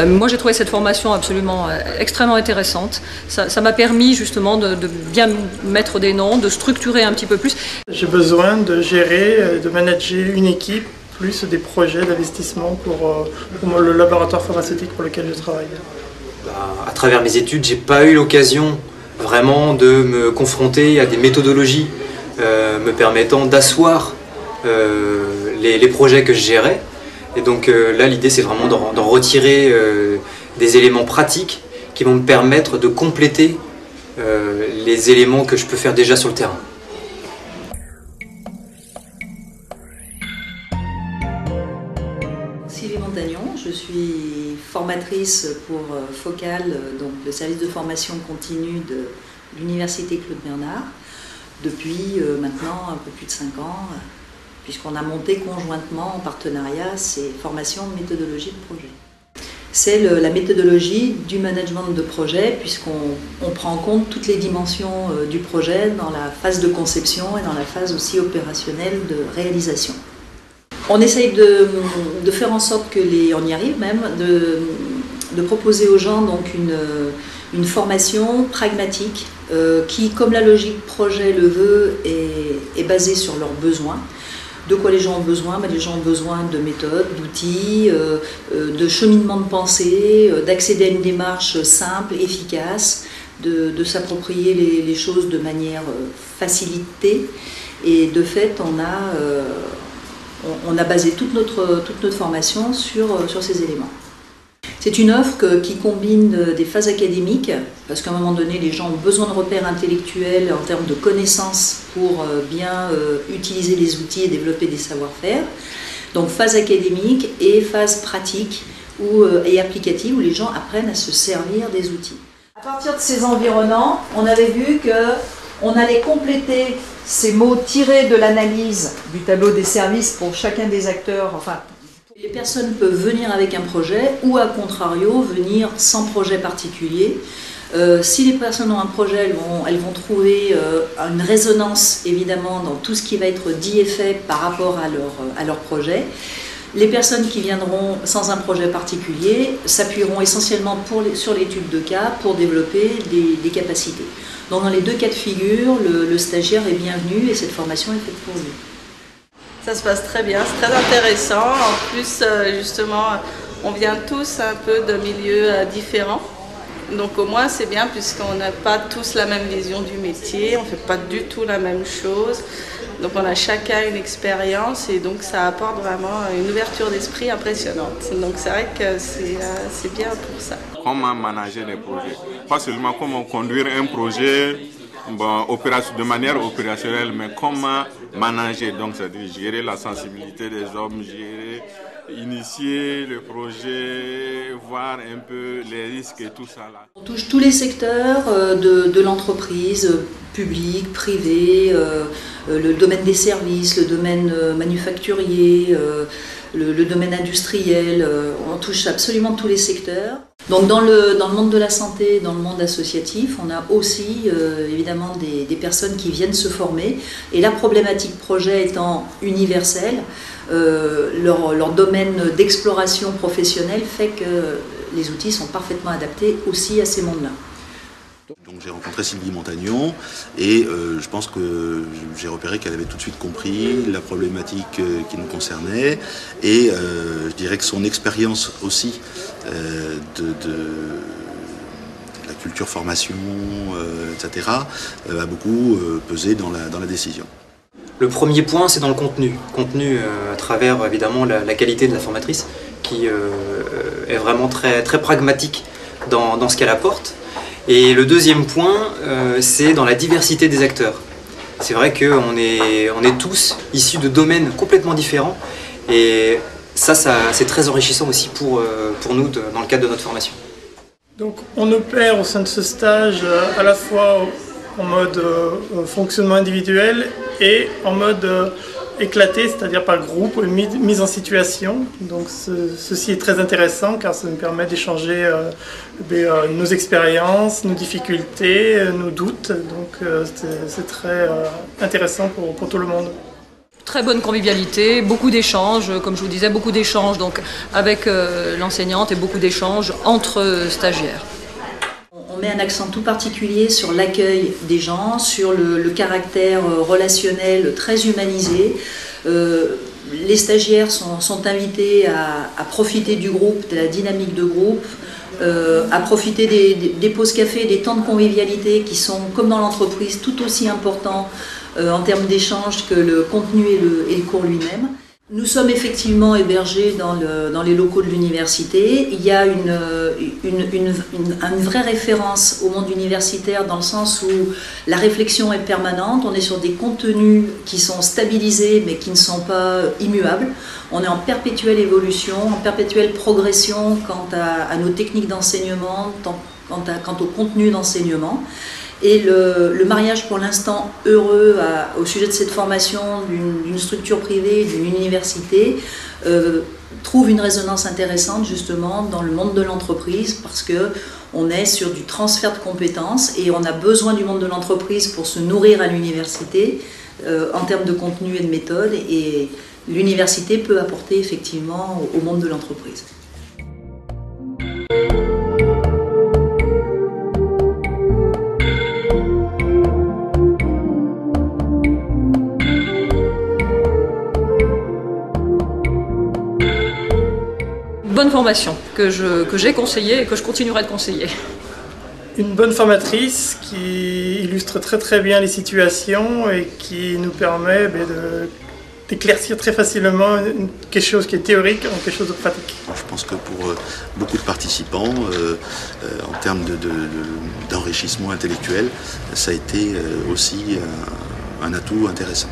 Moi j'ai trouvé cette formation absolument extrêmement intéressante. Ça m'a permis justement de bien mettre des noms, de structurer un petit peu plus. J'ai besoin de gérer, de manager une équipe, plus des projets d'investissement pour le laboratoire pharmaceutique pour lequel je travaille. À travers mes études, j'ai pas eu l'occasion vraiment de me confronter à des méthodologies me permettant d'asseoir les projets que je gérais. Et donc là, l'idée, c'est vraiment d'en retirer des éléments pratiques qui vont me permettre de compléter les éléments que je peux faire déjà sur le terrain. Sylvie Montagnon, je suis formatrice pour Focal, donc le service de formation continue de l'Université Claude Bernard, depuis maintenant un peu plus de 5 ans, puisqu'on a monté conjointement en partenariat ces formations de méthodologie de projet. C'est la méthodologie du management de projet, puisqu'on prend en compte toutes les dimensions du projet dans la phase de conception et dans la phase aussi opérationnelle de réalisation. On essaye de faire en sorte on y arrive même, de proposer aux gens donc une formation pragmatique qui, comme la logique projet le veut, est basée sur leurs besoins. De quoi les gens ont besoin? Les gens ont besoin de méthodes, d'outils, de cheminement de pensée, d'accéder à une démarche simple, efficace, de s'approprier les choses de manière facilitée. Et de fait, on a basé toute notre formation sur ces éléments. C'est une offre qui combine des phases académiques, parce qu'à un moment donné, les gens ont besoin de repères intellectuels en termes de connaissances pour bien utiliser les outils et développer des savoir-faire. Donc phase académique et phase pratique et applicative, où les gens apprennent à se servir des outils. À partir de ces environnants, on avait vu qu'on allait compléter ces mots tirés de l'analyse du tableau des services pour chacun des acteurs. Enfin, les personnes peuvent venir avec un projet ou, à contrario, venir sans projet particulier. Si les personnes ont un projet, elles vont trouver une résonance, évidemment, dans tout ce qui va être dit et fait par rapport à leur projet. Les personnes qui viendront sans un projet particulier s'appuieront essentiellement sur l'étude de cas pour développer des capacités. Donc dans les deux cas de figure, le stagiaire est bienvenu et cette formation est faite pour lui. Ça se passe très bien, c'est très intéressant. En plus, justement, on vient tous un peu de milieux différents. Donc au moins c'est bien puisqu'on n'a pas tous la même vision du métier, on ne fait pas du tout la même chose. Donc on a chacun une expérience et donc ça apporte vraiment une ouverture d'esprit impressionnante. Donc c'est vrai que c'est bien pour ça. Comment manager les projets? Pas seulement comment conduire un projet de manière opérationnelle, mais comment manager, donc c'est-à-dire gérer la sensibilité des hommes, initier le projet, voir un peu les risques et tout ça là. On touche tous les secteurs de l'entreprise, public, privé, le domaine des services, le domaine manufacturier, le domaine industriel, on touche absolument tous les secteurs. Donc dans le monde de la santé, dans le monde associatif, on a aussi évidemment des personnes qui viennent se former et la problématique projet étant universelle, leur domaine d'exploration professionnelle fait que les outils sont parfaitement adaptés aussi à ces mondes-là. Donc j'ai rencontré Sylvie Montagnon et je pense que j'ai repéré qu'elle avait tout de suite compris la problématique qui nous concernait et je dirais que son expérience aussi de la culture formation, etc. a beaucoup pesé dans la décision. Le premier point, c'est dans le contenu. Contenu à travers évidemment la qualité de la formatrice qui est vraiment très, très pragmatique dans ce qu'elle apporte. Et le deuxième point, c'est dans la diversité des acteurs. C'est vrai qu'on est tous issus de domaines complètement différents et ça c'est très enrichissant aussi pour nous dans le cadre de notre formation. Donc on opère au sein de ce stage à la fois en mode fonctionnement individuel et en mode éclaté, c'est-à-dire par groupe, mise en situation. Donc ceci est très intéressant car ça nous permet d'échanger nos expériences, nos difficultés, nos doutes. Donc c'est très intéressant pour tout le monde. Très bonne convivialité, beaucoup d'échanges, comme je vous disais, beaucoup d'échanges donc avec l'enseignante et beaucoup d'échanges entre stagiaires. On met un accent tout particulier sur l'accueil des gens, sur le caractère relationnel très humanisé. Les stagiaires sont invités à profiter du groupe, de la dynamique de groupe, à profiter des pauses café, des temps de convivialité qui sont, comme dans l'entreprise, tout aussi importants en termes d'échange que le contenu et le cours lui-même. Nous sommes effectivement hébergés dans les locaux de l'université. Il y a une vraie référence au monde universitaire dans le sens où la réflexion est permanente. On est sur des contenus qui sont stabilisés mais qui ne sont pas immuables. On est en perpétuelle évolution, en perpétuelle progression quant à nos techniques d'enseignement, quant au contenu d'enseignement. Et le mariage pour l'instant heureux au sujet de cette formation d'une structure privée, d'une université, trouve une résonance intéressante justement dans le monde de l'entreprise parce qu'on est sur du transfert de compétences et on a besoin du monde de l'entreprise pour se nourrir à l'université en termes de contenu et de méthode et l'université peut apporter effectivement au monde de l'entreprise. Bonne formation que j'ai conseillée et que je continuerai de conseiller. Une bonne formatrice qui illustre très très bien les situations et qui nous permet d'éclaircir très facilement quelque chose qui est théorique en quelque chose de pratique. Je pense que pour beaucoup de participants, en termes d'enrichissement intellectuel, ça a été aussi un atout intéressant.